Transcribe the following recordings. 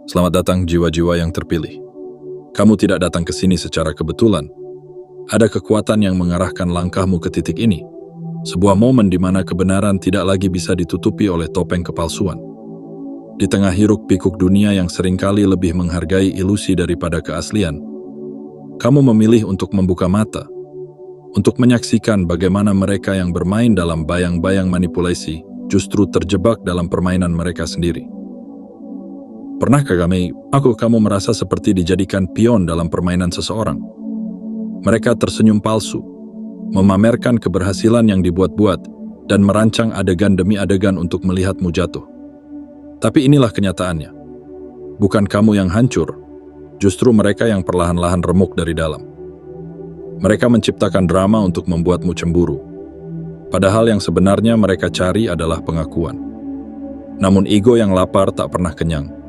Selamat datang jiwa-jiwa yang terpilih. Kamu tidak datang ke sini secara kebetulan. Ada kekuatan yang mengarahkan langkahmu ke titik ini. Sebuah momen di mana kebenaran tidak lagi bisa ditutupi oleh topeng kepalsuan. Di tengah hiruk-pikuk dunia yang seringkali lebih menghargai ilusi daripada keaslian, kamu memilih untuk membuka mata, untuk menyaksikan bagaimana mereka yang bermain dalam bayang-bayang manipulasi justru terjebak dalam permainan mereka sendiri. Pernahkah kamu merasa seperti dijadikan pion dalam permainan seseorang? Mereka tersenyum palsu, memamerkan keberhasilan yang dibuat-buat, dan merancang adegan demi adegan untuk melihatmu jatuh. Tapi inilah kenyataannya. Bukan kamu yang hancur, justru mereka yang perlahan-lahan remuk dari dalam. Mereka menciptakan drama untuk membuatmu cemburu. Padahal yang sebenarnya mereka cari adalah pengakuan. Namun ego yang lapar tak pernah kenyang.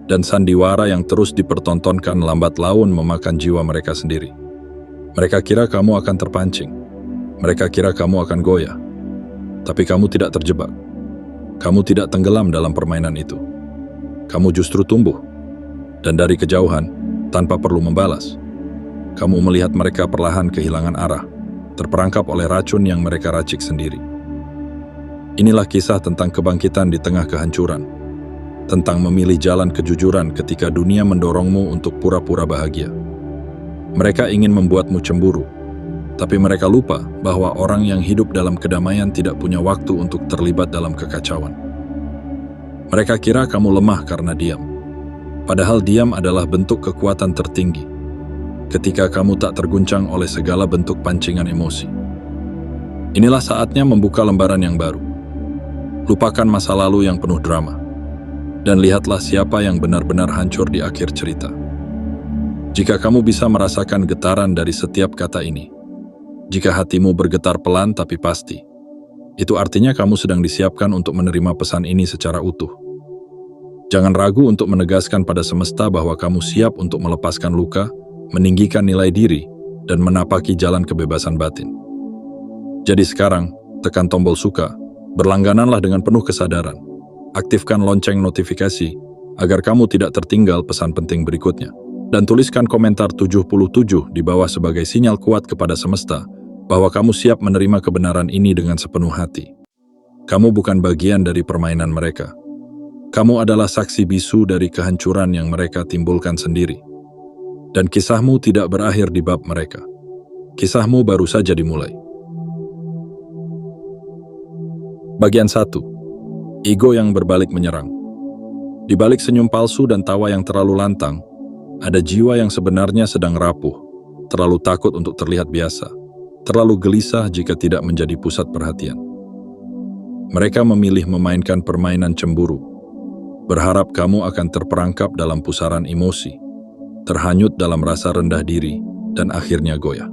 Dan sandiwara yang terus dipertontonkan lambat laun memakan jiwa mereka sendiri. Mereka kira kamu akan terpancing. Mereka kira kamu akan goyah. Tapi kamu tidak terjebak. Kamu tidak tenggelam dalam permainan itu. Kamu justru tumbuh. Dan dari kejauhan, tanpa perlu membalas, kamu melihat mereka perlahan kehilangan arah, terperangkap oleh racun yang mereka racik sendiri. Inilah kisah tentang kebangkitan di tengah kehancuran. Tentang memilih jalan kejujuran ketika dunia mendorongmu untuk pura-pura bahagia. Mereka ingin membuatmu cemburu, tapi mereka lupa bahwa orang yang hidup dalam kedamaian tidak punya waktu untuk terlibat dalam kekacauan. Mereka kira kamu lemah karena diam, padahal diam adalah bentuk kekuatan tertinggi, ketika kamu tak terguncang oleh segala bentuk pancingan emosi. Inilah saatnya membuka lembaran yang baru. Lupakan masa lalu yang penuh drama. Dan lihatlah siapa yang benar-benar hancur di akhir cerita. Jika kamu bisa merasakan getaran dari setiap kata ini, jika hatimu bergetar pelan tapi pasti, itu artinya kamu sedang disiapkan untuk menerima pesan ini secara utuh. Jangan ragu untuk menegaskan pada semesta bahwa kamu siap untuk melepaskan luka, meninggikan nilai diri, dan menapaki jalan kebebasan batin. Jadi sekarang, tekan tombol suka, berlanggananlah dengan penuh kesadaran. Aktifkan lonceng notifikasi agar kamu tidak tertinggal pesan penting berikutnya. Dan tuliskan komentar 77 di bawah sebagai sinyal kuat kepada semesta bahwa kamu siap menerima kebenaran ini dengan sepenuh hati. Kamu bukan bagian dari permainan mereka. Kamu adalah saksi bisu dari kehancuran yang mereka timbulkan sendiri. Dan kisahmu tidak berakhir di bab mereka. Kisahmu baru saja dimulai. Bagian 1. Ego yang berbalik menyerang. Di balik senyum palsu dan tawa yang terlalu lantang, ada jiwa yang sebenarnya sedang rapuh, terlalu takut untuk terlihat biasa, terlalu gelisah jika tidak menjadi pusat perhatian. Mereka memilih memainkan permainan cemburu, berharap kamu akan terperangkap dalam pusaran emosi, terhanyut dalam rasa rendah diri, dan akhirnya goyah.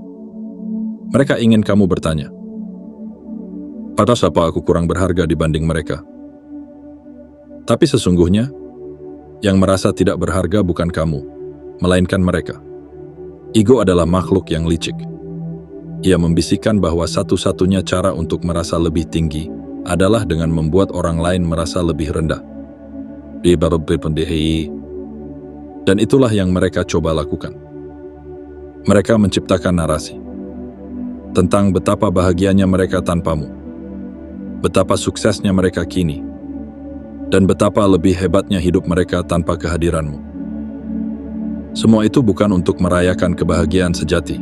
Mereka ingin kamu bertanya, "Atas apa aku kurang berharga dibanding mereka?" Tapi sesungguhnya, yang merasa tidak berharga bukan kamu, melainkan mereka. Ego adalah makhluk yang licik. Ia membisikkan bahwa satu-satunya cara untuk merasa lebih tinggi adalah dengan membuat orang lain merasa lebih rendah. Dan itulah yang mereka coba lakukan. Mereka menciptakan narasi tentang betapa bahagianya mereka tanpamu, betapa suksesnya mereka kini, dan betapa lebih hebatnya hidup mereka tanpa kehadiranmu. Semua itu bukan untuk merayakan kebahagiaan sejati,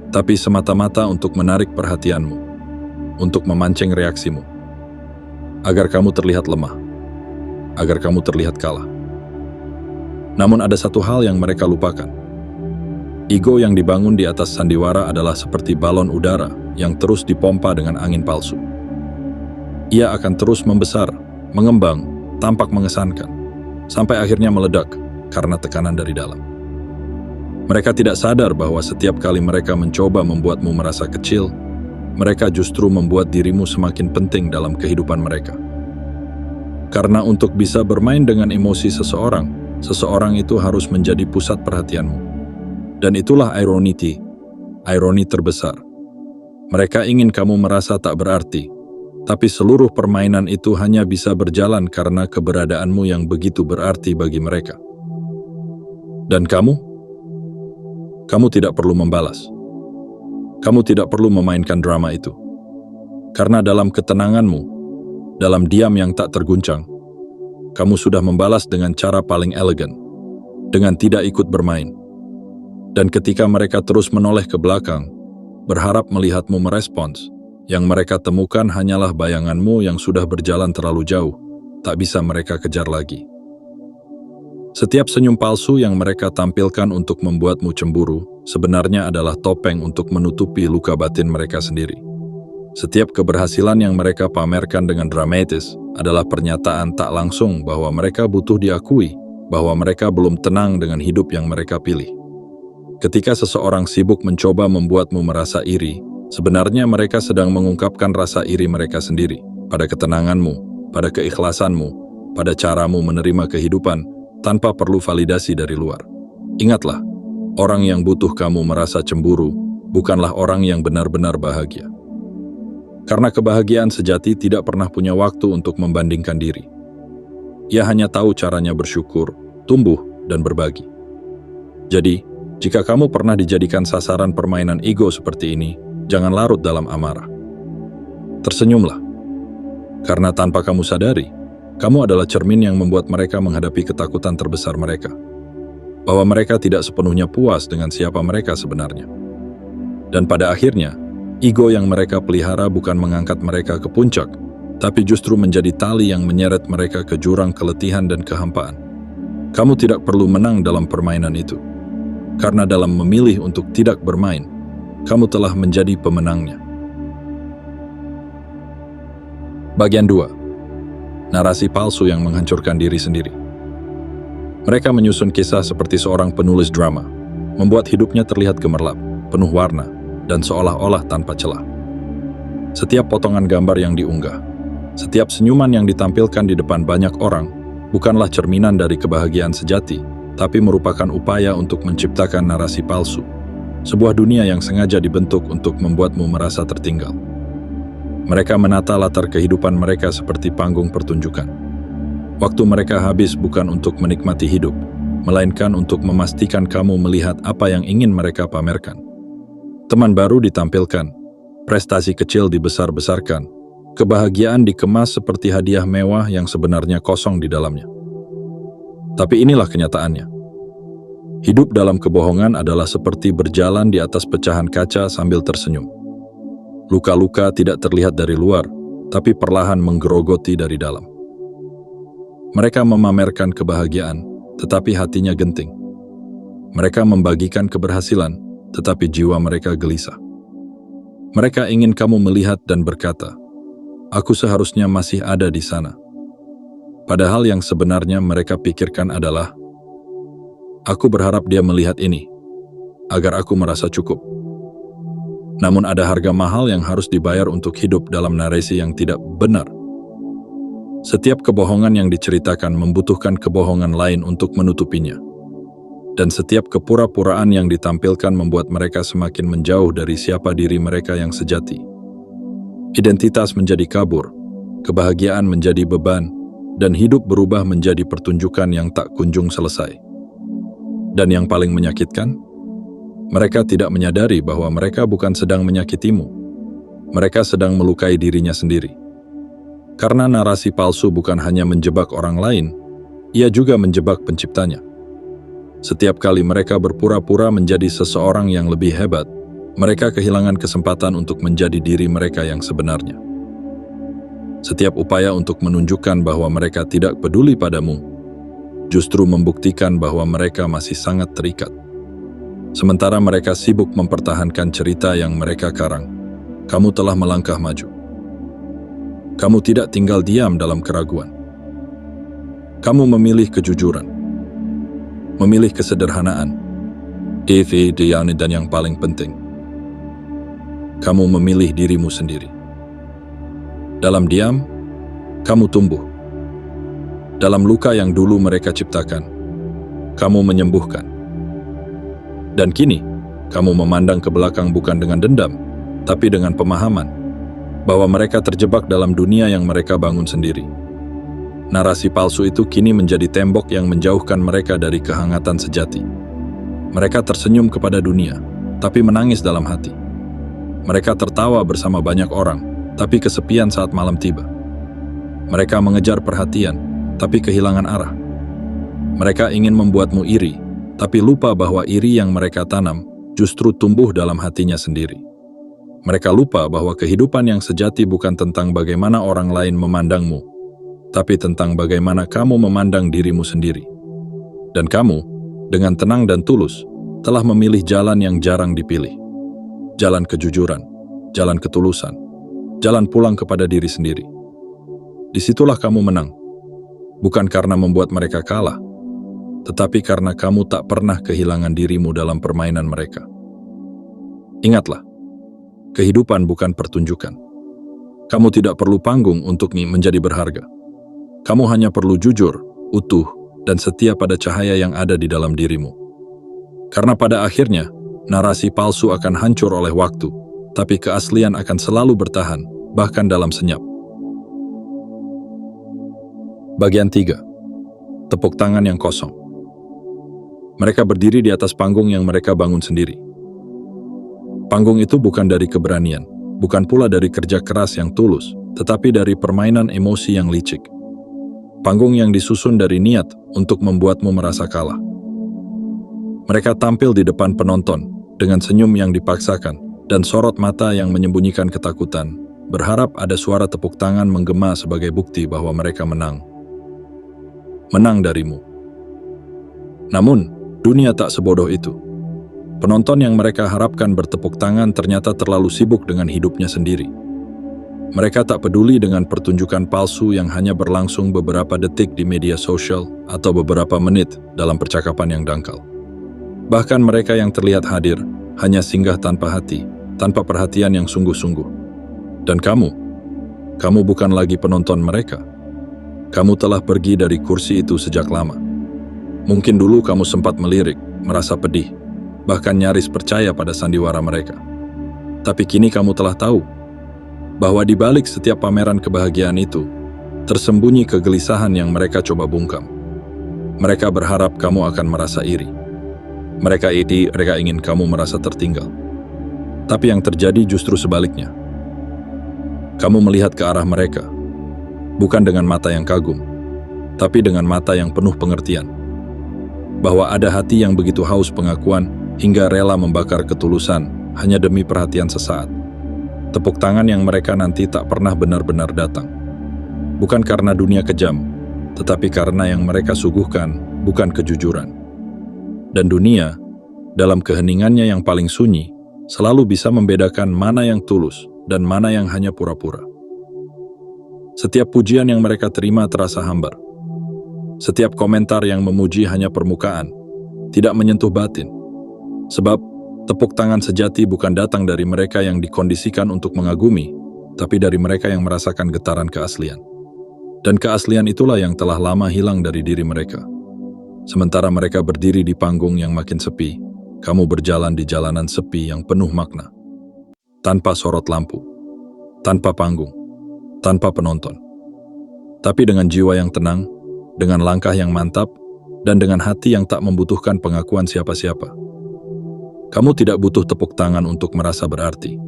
tapi semata-mata untuk menarik perhatianmu, untuk memancing reaksimu, agar kamu terlihat lemah, agar kamu terlihat kalah. Namun ada satu hal yang mereka lupakan. Ego yang dibangun di atas sandiwara adalah seperti balon udara yang terus dipompa dengan angin palsu. Ia akan terus membesar, mengembang, tampak mengesankan, sampai akhirnya meledak karena tekanan dari dalam. Mereka tidak sadar bahwa setiap kali mereka mencoba membuatmu merasa kecil, mereka justru membuat dirimu semakin penting dalam kehidupan mereka. Karena untuk bisa bermain dengan emosi seseorang itu harus menjadi pusat perhatianmu. Dan itulah ironi terbesar. Mereka ingin kamu merasa tak berarti, Tapi seluruh permainan itu hanya bisa berjalan karena keberadaanmu yang begitu berarti bagi mereka. Dan kamu tidak perlu membalas. Kamu tidak perlu memainkan drama itu. Karena dalam ketenanganmu, dalam diam yang tak terguncang, kamu sudah membalas dengan cara paling elegan, dengan tidak ikut bermain. Dan ketika mereka terus menoleh ke belakang, berharap melihatmu merespons, yang mereka temukan hanyalah bayanganmu yang sudah berjalan terlalu jauh, tak bisa mereka kejar lagi. Setiap senyum palsu yang mereka tampilkan untuk membuatmu cemburu, sebenarnya adalah topeng untuk menutupi luka batin mereka sendiri. Setiap keberhasilan yang mereka pamerkan dengan dramatis adalah pernyataan tak langsung bahwa mereka butuh diakui, bahwa mereka belum tenang dengan hidup yang mereka pilih. Ketika seseorang sibuk mencoba membuatmu merasa iri, sebenarnya mereka sedang mengungkapkan rasa iri mereka sendiri, pada ketenanganmu, pada keikhlasanmu, pada caramu menerima kehidupan tanpa perlu validasi dari luar. Ingatlah, orang yang butuh kamu merasa cemburu bukanlah orang yang benar-benar bahagia. Karena kebahagiaan sejati tidak pernah punya waktu untuk membandingkan diri. Ia hanya tahu caranya bersyukur, tumbuh, dan berbagi. Jadi, jika kamu pernah dijadikan sasaran permainan ego seperti ini, jangan larut dalam amarah. Tersenyumlah. Karena tanpa kamu sadari, kamu adalah cermin yang membuat mereka menghadapi ketakutan terbesar mereka. Bahwa mereka tidak sepenuhnya puas dengan siapa mereka sebenarnya. Dan pada akhirnya, ego yang mereka pelihara bukan mengangkat mereka ke puncak, tapi justru menjadi tali yang menyeret mereka ke jurang keletihan dan kehampaan. Kamu tidak perlu menang dalam permainan itu. Karena dalam memilih untuk tidak bermain, kamu telah menjadi pemenangnya. Bagian 2. Narasi palsu yang menghancurkan diri sendiri. Mereka menyusun kisah seperti seorang penulis drama, membuat hidupnya terlihat gemerlap, penuh warna, dan seolah-olah tanpa celah. Setiap potongan gambar yang diunggah, setiap senyuman yang ditampilkan di depan banyak orang, bukanlah cerminan dari kebahagiaan sejati, tapi merupakan upaya untuk menciptakan narasi palsu. Sebuah dunia yang sengaja dibentuk untuk membuatmu merasa tertinggal. Mereka menata latar kehidupan mereka seperti panggung pertunjukan. Waktu mereka habis bukan untuk menikmati hidup, melainkan untuk memastikan kamu melihat apa yang ingin mereka pamerkan. Teman baru ditampilkan, prestasi kecil dibesar-besarkan, kebahagiaan dikemas seperti hadiah mewah yang sebenarnya kosong di dalamnya. Tapi inilah kenyataannya. Hidup dalam kebohongan adalah seperti berjalan di atas pecahan kaca sambil tersenyum. Luka-luka tidak terlihat dari luar, tapi perlahan menggerogoti dari dalam. Mereka memamerkan kebahagiaan, tetapi hatinya genting. Mereka membagikan keberhasilan, tetapi jiwa mereka gelisah. Mereka ingin kamu melihat dan berkata, "Aku seharusnya masih ada di sana." Padahal yang sebenarnya mereka pikirkan adalah, "Aku berharap dia melihat ini, agar aku merasa cukup." Namun ada harga mahal yang harus dibayar untuk hidup dalam narasi yang tidak benar. Setiap kebohongan yang diceritakan membutuhkan kebohongan lain untuk menutupinya. Dan setiap kepura-puraan yang ditampilkan membuat mereka semakin menjauh dari siapa diri mereka yang sejati. Identitas menjadi kabur, kebahagiaan menjadi beban, dan hidup berubah menjadi pertunjukan yang tak kunjung selesai. Dan yang paling menyakitkan, mereka tidak menyadari bahwa mereka bukan sedang menyakitimu. Mereka sedang melukai dirinya sendiri. Karena narasi palsu bukan hanya menjebak orang lain, ia juga menjebak penciptanya. Setiap kali mereka berpura-pura menjadi seseorang yang lebih hebat, mereka kehilangan kesempatan untuk menjadi diri mereka yang sebenarnya. Setiap upaya untuk menunjukkan bahwa mereka tidak peduli padamu, justru membuktikan bahwa mereka masih sangat terikat. Sementara mereka sibuk mempertahankan cerita yang mereka karang, kamu telah melangkah maju. Kamu tidak tinggal diam dalam keraguan. Kamu memilih kejujuran, memilih kesederhanaan, dan yang paling penting, kamu memilih dirimu sendiri. Dalam diam, kamu tumbuh. Dalam luka yang dulu mereka ciptakan, kamu menyembuhkan. Dan kini, kamu memandang ke belakang bukan dengan dendam, tapi dengan pemahaman. bahwa mereka terjebak dalam dunia yang mereka bangun sendiri. Narasi palsu itu kini menjadi tembok yang menjauhkan mereka dari kehangatan sejati. Mereka tersenyum kepada dunia, tapi menangis dalam hati. Mereka tertawa bersama banyak orang, tapi kesepian saat malam tiba. Mereka mengejar perhatian, tapi kehilangan arah. Mereka ingin membuatmu iri, tapi lupa bahwa iri yang mereka tanam justru tumbuh dalam hatinya sendiri. Mereka lupa bahwa kehidupan yang sejati bukan tentang bagaimana orang lain memandangmu, tapi tentang bagaimana kamu memandang dirimu sendiri. Dan kamu, dengan tenang dan tulus, telah memilih jalan yang jarang dipilih. Jalan kejujuran, jalan ketulusan, jalan pulang kepada diri sendiri. Disitulah kamu menang, bukan karena membuat mereka kalah, tetapi karena kamu tak pernah kehilangan dirimu dalam permainan mereka. Ingatlah, kehidupan bukan pertunjukan. Kamu tidak perlu panggung untuk menjadi berharga. Kamu hanya perlu jujur, utuh, dan setia pada cahaya yang ada di dalam dirimu. Karena pada akhirnya, narasi palsu akan hancur oleh waktu, tapi keaslian akan selalu bertahan, bahkan dalam senyap. Bagian 3. Tepuk tangan yang kosong. Mereka berdiri di atas panggung yang mereka bangun sendiri. Panggung itu bukan dari keberanian, bukan pula dari kerja keras yang tulus, tetapi dari permainan emosi yang licik. Panggung yang disusun dari niat untuk membuatmu merasa kalah. Mereka tampil di depan penonton dengan senyum yang dipaksakan dan sorot mata yang menyembunyikan ketakutan, berharap ada suara tepuk tangan menggema sebagai bukti bahwa mereka menang. Menang darimu. Namun, dunia tak sebodoh itu. Penonton yang mereka harapkan bertepuk tangan ternyata terlalu sibuk dengan hidupnya sendiri. Mereka tak peduli dengan pertunjukan palsu yang hanya berlangsung beberapa detik di media sosial atau beberapa menit dalam percakapan yang dangkal. Bahkan mereka yang terlihat hadir hanya singgah tanpa hati, tanpa perhatian yang sungguh-sungguh. Dan kamu bukan lagi penonton mereka. Kamu telah pergi dari kursi itu sejak lama. Mungkin dulu kamu sempat melirik, merasa pedih, bahkan nyaris percaya pada sandiwara mereka. Tapi kini kamu telah tahu bahwa di balik setiap pameran kebahagiaan itu, tersembunyi kegelisahan yang mereka coba bungkam. Mereka berharap kamu akan merasa iri. Mereka ingin kamu merasa tertinggal. Tapi yang terjadi justru sebaliknya. Kamu melihat ke arah mereka, bukan dengan mata yang kagum, tapi dengan mata yang penuh pengertian. Bahwa ada hati yang begitu haus pengakuan, hingga rela membakar ketulusan hanya demi perhatian sesaat. Tepuk tangan yang mereka nanti tak pernah benar-benar datang. Bukan karena dunia kejam, tetapi karena yang mereka suguhkan bukan kejujuran. Dan dunia, dalam keheningannya yang paling sunyi, selalu bisa membedakan mana yang tulus dan mana yang hanya pura-pura. Setiap pujian yang mereka terima terasa hambar. Setiap komentar yang memuji hanya permukaan, tidak menyentuh batin. Sebab, tepuk tangan sejati bukan datang dari mereka yang dikondisikan untuk mengagumi, tapi dari mereka yang merasakan getaran keaslian. Dan keaslian itulah yang telah lama hilang dari diri mereka. Sementara mereka berdiri di panggung yang makin sepi, kamu berjalan di jalanan sepi yang penuh makna. Tanpa sorot lampu, tanpa panggung, tanpa penonton. Tapi dengan jiwa yang tenang, dengan langkah yang mantap, dan dengan hati yang tak membutuhkan pengakuan siapa-siapa. Kamu tidak butuh tepuk tangan untuk merasa berarti.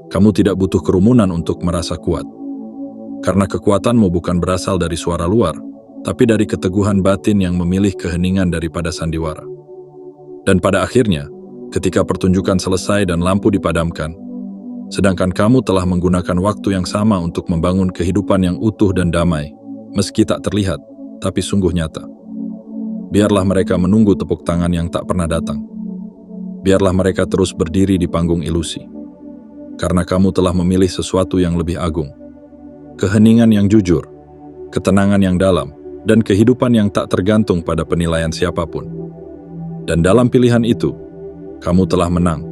Kamu tidak butuh kerumunan untuk merasa kuat. Karena kekuatanmu bukan berasal dari suara luar, tapi dari keteguhan batin yang memilih keheningan daripada sandiwara. Dan pada akhirnya, ketika pertunjukan selesai dan lampu dipadamkan, sedangkan kamu telah menggunakan waktu yang sama untuk membangun kehidupan yang utuh dan damai, meski tak terlihat, tapi sungguh nyata. Biarlah mereka menunggu tepuk tangan yang tak pernah datang. Biarlah mereka terus berdiri di panggung ilusi. Karena kamu telah memilih sesuatu yang lebih agung. Keheningan yang jujur, ketenangan yang dalam, dan kehidupan yang tak tergantung pada penilaian siapapun. Dan dalam pilihan itu, kamu telah menang.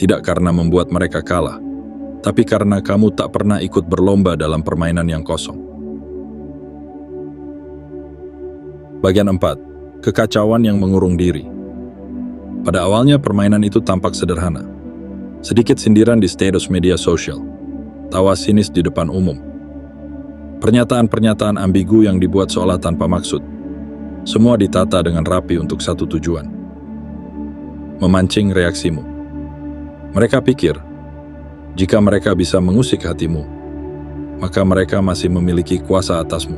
Tidak karena membuat mereka kalah, tapi karena kamu tak pernah ikut berlomba dalam permainan yang kosong. Bagian 4. Kekacauan yang mengurung diri. Pada awalnya permainan itu tampak sederhana. Sedikit sindiran di status media sosial. tawa sinis di depan umum, pernyataan-pernyataan ambigu yang dibuat seolah tanpa maksud. Semua ditata dengan rapi untuk satu tujuan: memancing reaksimu. Mereka pikir, jika mereka bisa mengusik hatimu, maka mereka masih memiliki kuasa atasmu.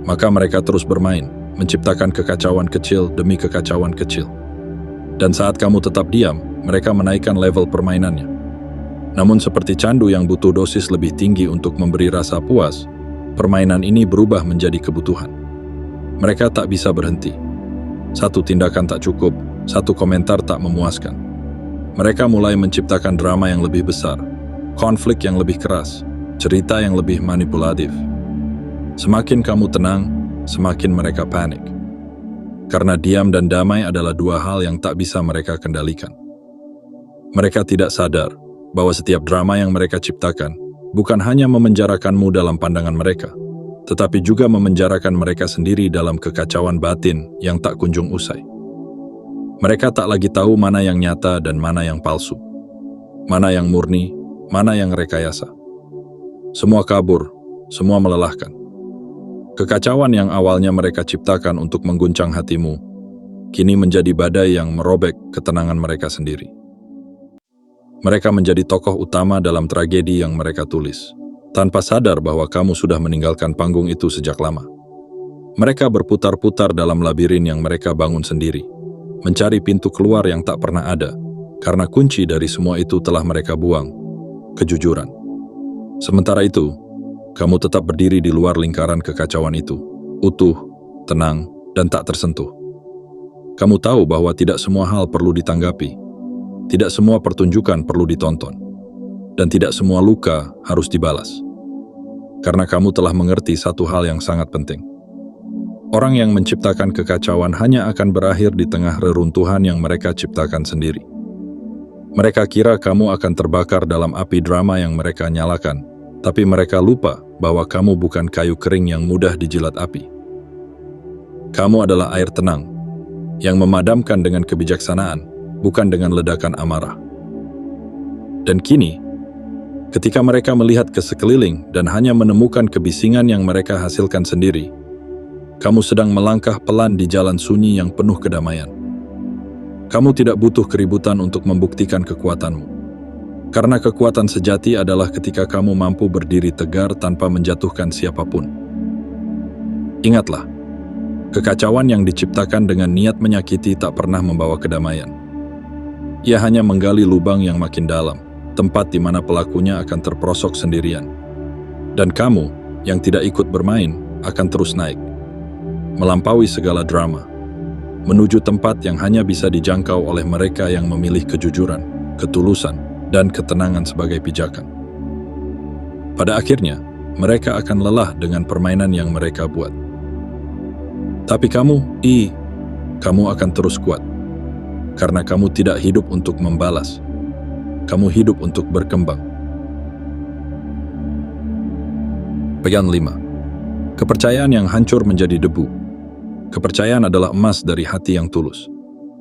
Maka mereka terus bermain, menciptakan kekacauan kecil demi kekacauan kecil. Dan saat kamu tetap diam, mereka menaikkan level permainannya. Namun seperti candu yang butuh dosis lebih tinggi untuk memberi rasa puas, permainan ini berubah menjadi kebutuhan. Mereka tak bisa berhenti. Satu tindakan tak cukup, satu komentar tak memuaskan. Mereka mulai menciptakan drama yang lebih besar, konflik yang lebih keras, cerita yang lebih manipulatif. Semakin kamu tenang, semakin mereka panik. Karena diam dan damai adalah dua hal yang tak bisa mereka kendalikan. Mereka tidak sadar bahwa setiap drama yang mereka ciptakan bukan hanya memenjarakanmu dalam pandangan mereka, tetapi juga memenjarakan mereka sendiri dalam kekacauan batin yang tak kunjung usai. Mereka tak lagi tahu mana yang nyata dan mana yang palsu, mana yang murni, mana yang rekayasa. Semua kabur, semua melelahkan. Kekacauan yang awalnya mereka ciptakan untuk mengguncang hatimu, kini menjadi badai yang merobek ketenangan mereka sendiri. Mereka menjadi tokoh utama dalam tragedi yang mereka tulis, tanpa sadar bahwa kamu sudah meninggalkan panggung itu sejak lama. Mereka berputar-putar dalam labirin yang mereka bangun sendiri, mencari pintu keluar yang tak pernah ada, karena kunci dari semua itu telah mereka buang, kejujuran. Sementara itu, kamu tetap berdiri di luar lingkaran kekacauan itu, utuh, tenang, dan tak tersentuh. Kamu tahu bahwa tidak semua hal perlu ditanggapi, tidak semua pertunjukan perlu ditonton, dan tidak semua luka harus dibalas. Karena kamu telah mengerti satu hal yang sangat penting. Orang yang menciptakan kekacauan hanya akan berakhir di tengah reruntuhan yang mereka ciptakan sendiri. Mereka kira kamu akan terbakar dalam api drama yang mereka nyalakan, tapi mereka lupa bahwa kamu bukan kayu kering yang mudah dijilat api. Kamu adalah air tenang, yang memadamkan dengan kebijaksanaan, bukan dengan ledakan amarah. Dan kini, ketika mereka melihat ke sekeliling dan hanya menemukan kebisingan yang mereka hasilkan sendiri, kamu sedang melangkah pelan di jalan sunyi yang penuh kedamaian. Kamu tidak butuh keributan untuk membuktikan kekuatanmu. Karena kekuatan sejati adalah ketika kamu mampu berdiri tegar tanpa menjatuhkan siapapun. Ingatlah, kekacauan yang diciptakan dengan niat menyakiti tak pernah membawa kedamaian. Ia hanya menggali lubang yang makin dalam, tempat di mana pelakunya akan terperosok sendirian. Dan kamu, yang tidak ikut bermain, akan terus naik, melampaui segala drama, menuju tempat yang hanya bisa dijangkau oleh mereka yang memilih kejujuran, ketulusan, dan ketenangan sebagai pijakan. Pada akhirnya, mereka akan lelah dengan permainan yang mereka buat. Tapi kamu akan terus kuat. Karena kamu tidak hidup untuk membalas. Kamu hidup untuk berkembang. Bagian 5. Kepercayaan yang hancur menjadi debu. Kepercayaan adalah emas dari hati yang tulus.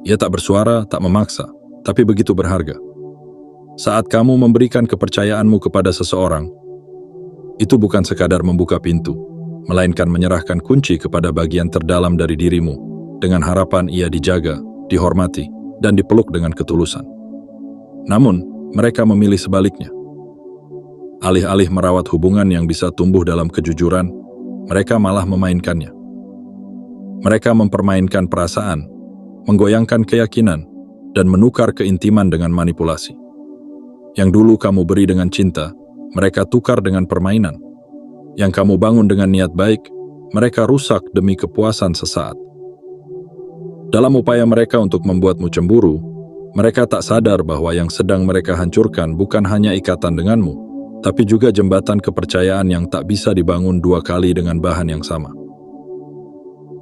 Ia tak bersuara, tak memaksa, tapi begitu berharga. Saat kamu memberikan kepercayaanmu kepada seseorang, itu bukan sekadar membuka pintu, melainkan menyerahkan kunci kepada bagian terdalam dari dirimu, dengan harapan ia dijaga, dihormati, dan dipeluk dengan ketulusan. Namun, mereka memilih sebaliknya. Alih-alih merawat hubungan yang bisa tumbuh dalam kejujuran, mereka malah memainkannya. Mereka mempermainkan perasaan, menggoyangkan keyakinan, dan menukar keintiman dengan manipulasi. Yang dulu kamu beri dengan cinta, mereka tukar dengan permainan. Yang kamu bangun dengan niat baik, mereka rusak demi kepuasan sesaat. Dalam upaya mereka untuk membuatmu cemburu, mereka tak sadar bahwa yang sedang mereka hancurkan bukan hanya ikatan denganmu, tapi juga jembatan kepercayaan yang tak bisa dibangun dua kali dengan bahan yang sama.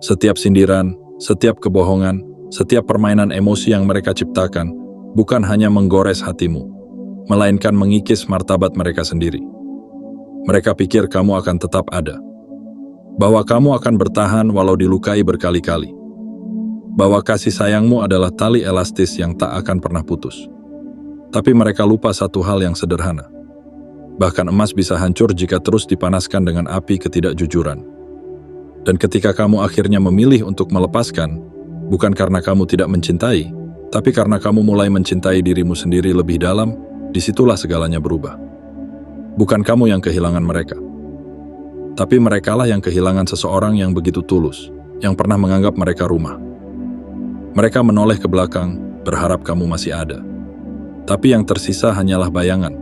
Setiap sindiran, setiap kebohongan, setiap permainan emosi yang mereka ciptakan bukan hanya menggores hatimu, melainkan mengikis martabat mereka sendiri. Mereka pikir kamu akan tetap ada, bahwa kamu akan bertahan walau dilukai berkali-kali, bahwa kasih sayangmu adalah tali elastis yang tak akan pernah putus. Tapi mereka lupa satu hal yang sederhana. Bahkan emas bisa hancur jika terus dipanaskan dengan api ketidakjujuran. Dan ketika kamu akhirnya memilih untuk melepaskan, bukan karena kamu tidak mencintai, tapi karena kamu mulai mencintai dirimu sendiri lebih dalam, disitulah segalanya berubah. Bukan kamu yang kehilangan mereka, tapi merekalah yang kehilangan seseorang yang begitu tulus, yang pernah menganggap mereka rumah. Mereka menoleh ke belakang, berharap kamu masih ada. Tapi yang tersisa hanyalah bayangan,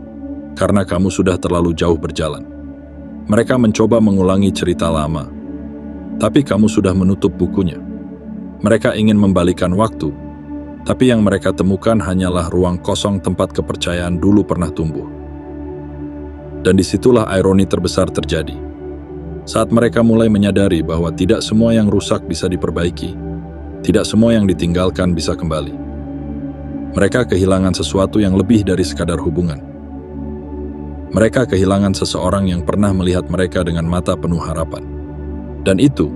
karena kamu sudah terlalu jauh berjalan. Mereka mencoba mengulangi cerita lama, tapi kamu sudah menutup bukunya. Mereka ingin membalikan waktu, tapi yang mereka temukan hanyalah ruang kosong tempat kepercayaan dulu pernah tumbuh. Dan disitulah ironi terbesar terjadi. Saat mereka mulai menyadari bahwa tidak semua yang rusak bisa diperbaiki, tidak semua yang ditinggalkan bisa kembali. Mereka kehilangan sesuatu yang lebih dari sekadar hubungan. Mereka kehilangan seseorang yang pernah melihat mereka dengan mata penuh harapan. Dan itu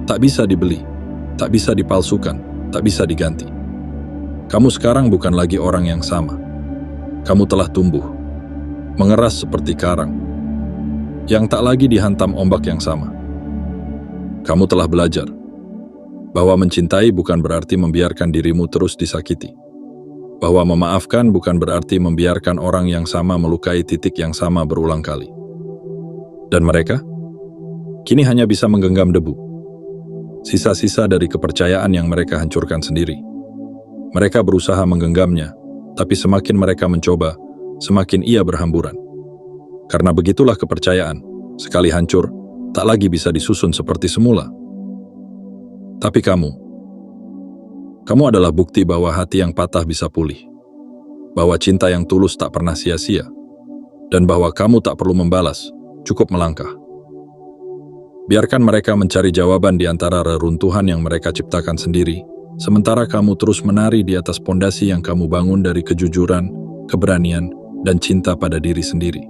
tak bisa dibeli, tak bisa dipalsukan, tak bisa diganti. Kamu sekarang bukan lagi orang yang sama. Kamu telah tumbuh, mengeras seperti karang, yang tak lagi dihantam ombak yang sama. Kamu telah belajar bahwa mencintai bukan berarti membiarkan dirimu terus disakiti. Bahwa memaafkan bukan berarti membiarkan orang yang sama melukai titik yang sama berulang kali. Dan mereka kini hanya bisa menggenggam debu, sisa-sisa dari kepercayaan yang mereka hancurkan sendiri. Mereka berusaha menggenggamnya, tapi semakin mereka mencoba, semakin ia berhamburan. Karena begitulah kepercayaan, sekali hancur, tak lagi bisa disusun seperti semula. Tapi kamu adalah bukti bahwa hati yang patah bisa pulih, bahwa cinta yang tulus tak pernah sia-sia, dan bahwa kamu tak perlu membalas, cukup melangkah. Biarkan mereka mencari jawaban di antara reruntuhan yang mereka ciptakan sendiri, sementara kamu terus menari di atas pondasi yang kamu bangun dari kejujuran, keberanian, dan cinta pada diri sendiri.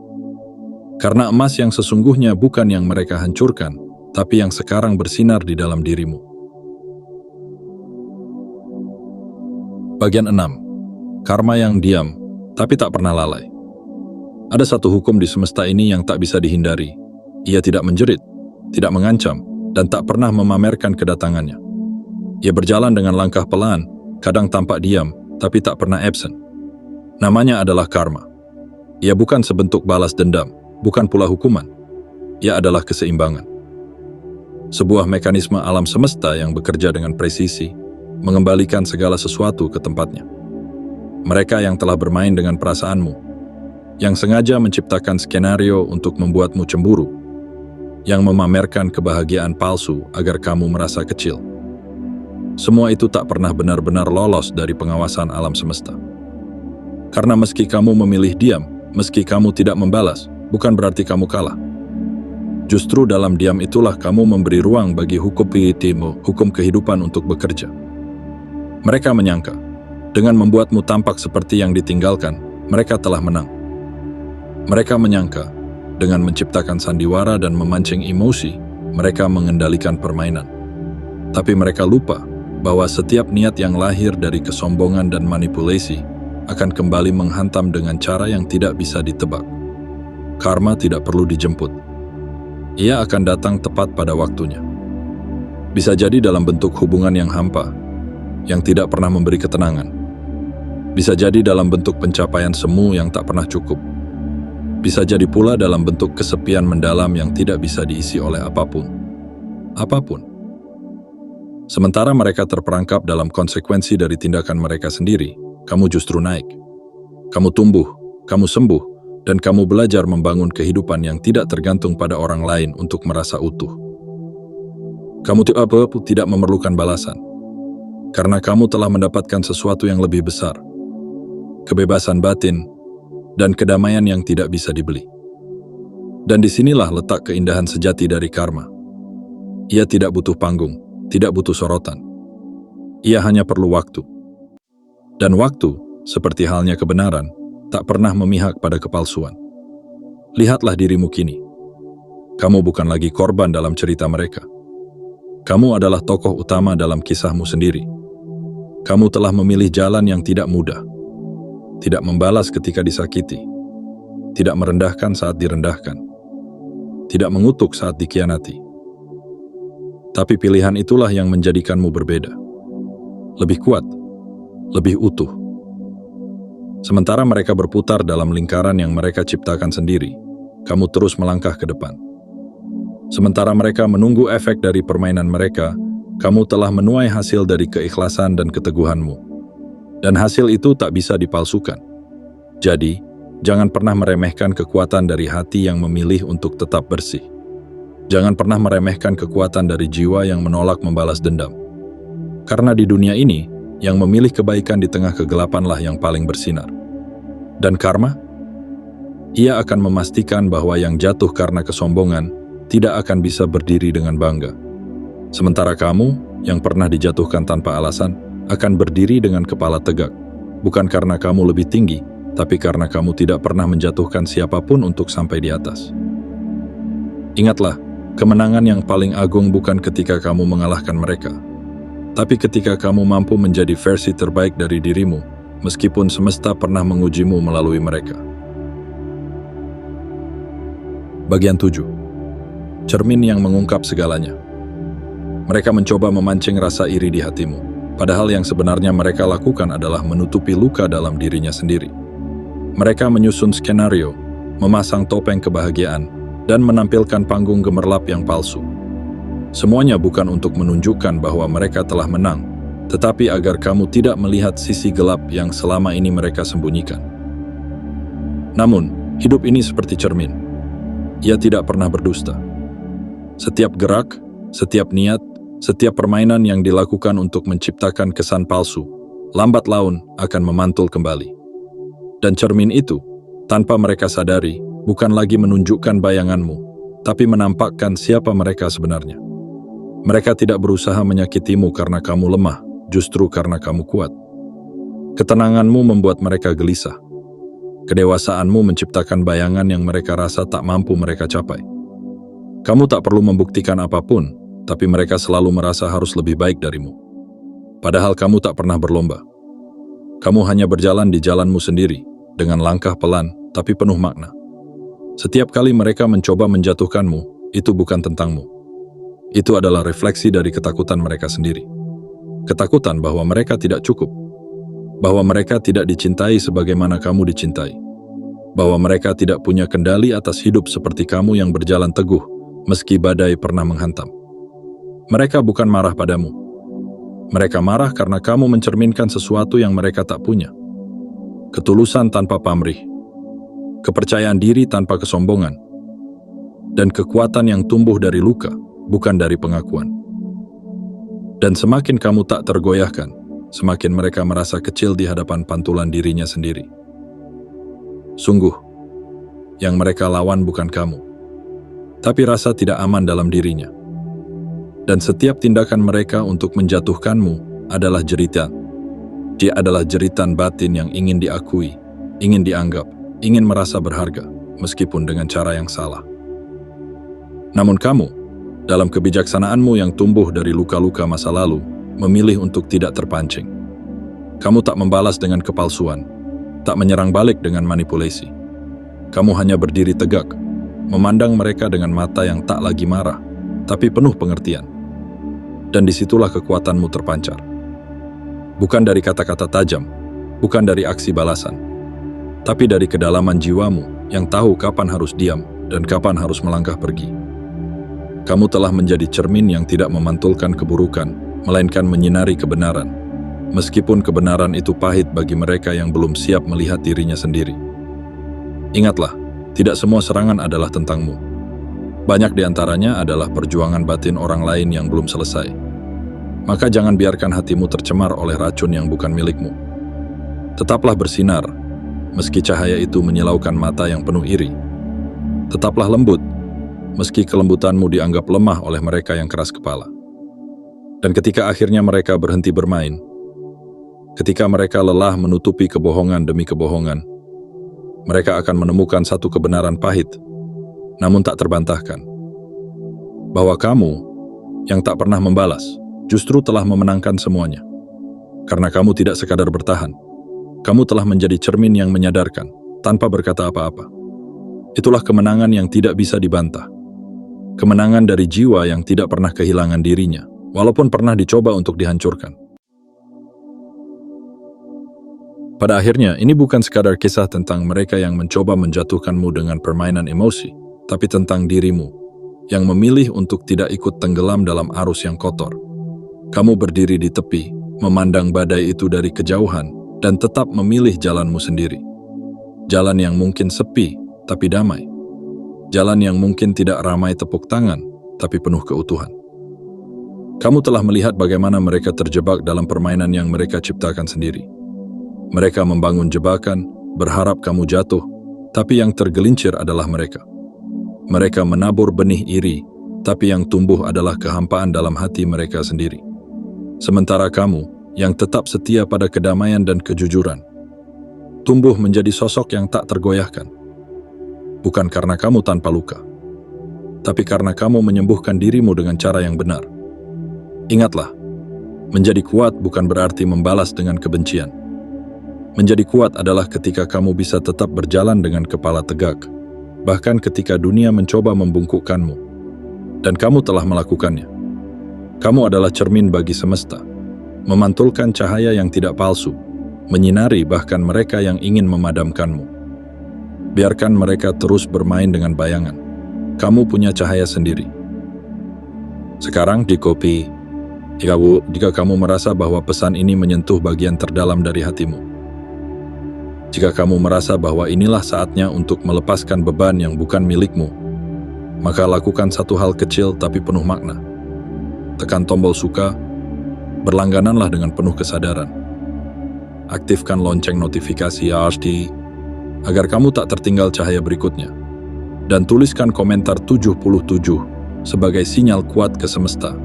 Karena emas yang sesungguhnya bukan yang mereka hancurkan, tapi yang sekarang bersinar di dalam dirimu. Bagian 6. Karma yang diam, tapi tak pernah lalai. Ada satu hukum di semesta ini yang tak bisa dihindari. Ia tidak menjerit, tidak mengancam, dan tak pernah memamerkan kedatangannya. Ia berjalan dengan langkah pelan, kadang tampak diam, tapi tak pernah absen. Namanya adalah karma. Ia bukan sebentuk balas dendam, bukan pula hukuman. Ia adalah keseimbangan. Sebuah mekanisme alam semesta yang bekerja dengan presisi, mengembalikan segala sesuatu ke tempatnya. Mereka yang telah bermain dengan perasaanmu, yang sengaja menciptakan skenario untuk membuatmu cemburu, yang memamerkan kebahagiaan palsu agar kamu merasa kecil. Semua itu tak pernah benar-benar lolos dari pengawasan alam semesta. Karena meski kamu memilih diam, meski kamu tidak membalas, bukan berarti kamu kalah. Justru dalam diam itulah kamu memberi ruang bagi hukum kehidupan untuk bekerja. Mereka menyangka, dengan membuatmu tampak seperti yang ditinggalkan, mereka telah menang. Mereka menyangka, dengan menciptakan sandiwara dan memancing emosi, mereka mengendalikan permainan. Tapi mereka lupa bahwa setiap niat yang lahir dari kesombongan dan manipulasi akan kembali menghantam dengan cara yang tidak bisa ditebak. Karma tidak perlu dijemput. Ia akan datang tepat pada waktunya. Bisa jadi dalam bentuk hubungan yang hampa, yang tidak pernah memberi ketenangan. Bisa jadi dalam bentuk pencapaian semu yang tak pernah cukup. Bisa jadi pula dalam bentuk kesepian mendalam yang tidak bisa diisi oleh apapun. Apapun. Sementara mereka terperangkap dalam konsekuensi dari tindakan mereka sendiri, kamu justru naik. Kamu tumbuh, kamu sembuh, dan kamu belajar membangun kehidupan yang tidak tergantung pada orang lain untuk merasa utuh. Kamu tidak memerlukan balasan, karena kamu telah mendapatkan sesuatu yang lebih besar, kebebasan batin, dan kedamaian yang tidak bisa dibeli. Dan disinilah letak keindahan sejati dari karma. Ia tidak butuh panggung, tidak butuh sorotan. Ia hanya perlu waktu. Dan waktu, seperti halnya kebenaran, tak pernah memihak pada kepalsuan. Lihatlah dirimu kini. Kamu bukan lagi korban dalam cerita mereka. Kamu adalah tokoh utama dalam kisahmu sendiri. Kamu telah memilih jalan yang tidak mudah, tidak membalas ketika disakiti, tidak merendahkan saat direndahkan, tidak mengutuk saat dikhianati. Tapi pilihan itulah yang menjadikanmu berbeda. Lebih kuat, lebih utuh. Sementara mereka berputar dalam lingkaran yang mereka ciptakan sendiri, kamu terus melangkah ke depan. Sementara mereka menunggu efek dari permainan mereka, kamu telah menuai hasil dari keikhlasan dan keteguhanmu. Dan hasil itu tak bisa dipalsukan. Jadi, jangan pernah meremehkan kekuatan dari hati yang memilih untuk tetap bersih. Jangan pernah meremehkan kekuatan dari jiwa yang menolak membalas dendam. Karena di dunia ini, yang memilih kebaikan di tengah kegelapanlah yang paling bersinar. Dan karma? Ia akan memastikan bahwa yang jatuh karena kesombongan tidak akan bisa berdiri dengan bangga. Sementara kamu, yang pernah dijatuhkan tanpa alasan, akan berdiri dengan kepala tegak. Bukan karena kamu lebih tinggi, tapi karena kamu tidak pernah menjatuhkan siapapun untuk sampai di atas. Ingatlah, kemenangan yang paling agung bukan ketika kamu mengalahkan mereka, tapi ketika kamu mampu menjadi versi terbaik dari dirimu, meskipun semesta pernah mengujimu melalui mereka. Bagian 7. Cermin yang mengungkap segalanya. Mereka mencoba memancing rasa iri di hatimu, padahal yang sebenarnya mereka lakukan adalah menutupi luka dalam dirinya sendiri. Mereka menyusun skenario, memasang topeng kebahagiaan, dan menampilkan panggung gemerlap yang palsu. Semuanya bukan untuk menunjukkan bahwa mereka telah menang, tetapi agar kamu tidak melihat sisi gelap yang selama ini mereka sembunyikan. Namun, hidup ini seperti cermin. Ia tidak pernah berdusta. Setiap gerak, setiap niat, setiap permainan yang dilakukan untuk menciptakan kesan palsu, lambat laun akan memantul kembali. Dan cermin itu, tanpa mereka sadari, bukan lagi menunjukkan bayanganmu, tapi menampakkan siapa mereka sebenarnya. Mereka tidak berusaha menyakitimu karena kamu lemah, justru karena kamu kuat. Ketenanganmu membuat mereka gelisah. Kedewasaanmu menciptakan bayangan yang mereka rasa tak mampu mereka capai. Kamu tak perlu membuktikan apapun, tapi mereka selalu merasa harus lebih baik darimu. Padahal kamu tak pernah berlomba. Kamu hanya berjalan di jalanmu sendiri, dengan langkah pelan, tapi penuh makna. Setiap kali mereka mencoba menjatuhkanmu, itu bukan tentangmu. Itu adalah refleksi dari ketakutan mereka sendiri. Ketakutan bahwa mereka tidak cukup. Bahwa mereka tidak dicintai sebagaimana kamu dicintai. Bahwa mereka tidak punya kendali atas hidup seperti kamu yang berjalan teguh, meski badai pernah menghantam. Mereka bukan marah padamu. Mereka marah karena kamu mencerminkan sesuatu yang mereka tak punya. Ketulusan tanpa pamrih. Kepercayaan diri tanpa kesombongan, dan kekuatan yang tumbuh dari luka, bukan dari pengakuan. Dan semakin kamu tak tergoyahkan, semakin mereka merasa kecil di hadapan pantulan dirinya sendiri. Sungguh, yang mereka lawan bukan kamu, tapi rasa tidak aman dalam dirinya. Dan setiap tindakan mereka untuk menjatuhkanmu adalah jeritan. Dia adalah jeritan batin yang ingin diakui, ingin dianggap, ingin merasa berharga, meskipun dengan cara yang salah. Namun kamu, dalam kebijaksanaanmu yang tumbuh dari luka-luka masa lalu, memilih untuk tidak terpancing. Kamu tak membalas dengan kepalsuan, tak menyerang balik dengan manipulasi. Kamu hanya berdiri tegak, memandang mereka dengan mata yang tak lagi marah, tapi penuh pengertian. Dan disitulah kekuatanmu terpancar. Bukan dari kata-kata tajam, bukan dari aksi balasan, tapi dari kedalaman jiwamu yang tahu kapan harus diam dan kapan harus melangkah pergi. Kamu telah menjadi cermin yang tidak memantulkan keburukan, melainkan menyinari kebenaran, meskipun kebenaran itu pahit bagi mereka yang belum siap melihat dirinya sendiri. Ingatlah, tidak semua serangan adalah tentangmu. Banyak di antaranya adalah perjuangan batin orang lain yang belum selesai. Maka jangan biarkan hatimu tercemar oleh racun yang bukan milikmu. Tetaplah bersinar, meski cahaya itu menyilaukan mata yang penuh iri. Tetaplah lembut, meski kelembutanmu dianggap lemah oleh mereka yang keras kepala. Dan ketika akhirnya mereka berhenti bermain, ketika mereka lelah menutupi kebohongan demi kebohongan, mereka akan menemukan satu kebenaran pahit, namun tak terbantahkan. Bahwa kamu, yang tak pernah membalas, justru telah memenangkan semuanya. Karena kamu tidak sekadar bertahan, kamu telah menjadi cermin yang menyadarkan, tanpa berkata apa-apa, Itulah kemenangan yang tidak bisa dibantah. Kemenangan dari jiwa yang tidak pernah kehilangan dirinya, walaupun pernah dicoba untuk dihancurkan. Pada akhirnya, ini bukan sekadar kisah tentang mereka yang mencoba menjatuhkanmu dengan permainan emosi, tapi tentang dirimu, yang memilih untuk tidak ikut tenggelam dalam arus yang kotor. Kamu berdiri di tepi, memandang badai itu dari kejauhan, dan tetap memilih jalanmu sendiri. Jalan yang mungkin sepi, tapi damai. Jalan yang mungkin tidak ramai tepuk tangan, tapi penuh keutuhan. Kamu telah melihat bagaimana mereka terjebak dalam permainan yang mereka ciptakan sendiri. Mereka membangun jebakan, berharap kamu jatuh, tapi yang tergelincir adalah mereka. Mereka menabur benih iri, tapi yang tumbuh adalah kehampaan dalam hati mereka sendiri. Sementara kamu, yang tetap setia pada kedamaian dan kejujuran, tumbuh menjadi sosok yang tak tergoyahkan. Bukan karena kamu tanpa luka, tapi karena kamu menyembuhkan dirimu dengan cara yang benar. Ingatlah, menjadi kuat bukan berarti membalas dengan kebencian. Menjadi kuat adalah ketika kamu bisa tetap berjalan dengan kepala tegak, bahkan ketika dunia mencoba membungkukkanmu. Dan kamu telah melakukannya. Kamu adalah cermin bagi semesta, memantulkan cahaya yang tidak palsu, menyinari bahkan mereka yang ingin memadamkanmu. Biarkan mereka terus bermain dengan bayangan. Kamu punya cahaya sendiri. Sekarang di kopi, jika kamu merasa bahwa pesan ini menyentuh bagian terdalam dari hatimu, jika kamu merasa bahwa inilah saatnya untuk melepaskan beban yang bukan milikmu, maka lakukan satu hal kecil tapi penuh makna. Tekan tombol suka, berlanggananlah dengan penuh kesadaran. Aktifkan lonceng notifikasi RT agar kamu tak tertinggal cahaya berikutnya. Dan tuliskan komentar 77 sebagai sinyal kuat ke semesta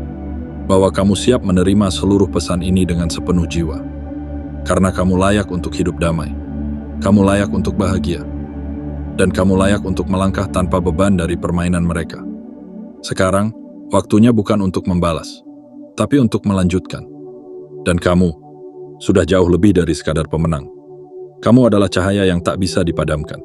bahwa kamu siap menerima seluruh pesan ini dengan sepenuh jiwa. Karena kamu layak untuk hidup damai. Kamu layak untuk bahagia, dan kamu layak untuk melangkah tanpa beban dari permainan mereka. Sekarang, waktunya bukan untuk membalas, tapi untuk melanjutkan. Dan kamu sudah jauh lebih dari sekadar pemenang. Kamu adalah cahaya yang tak bisa dipadamkan.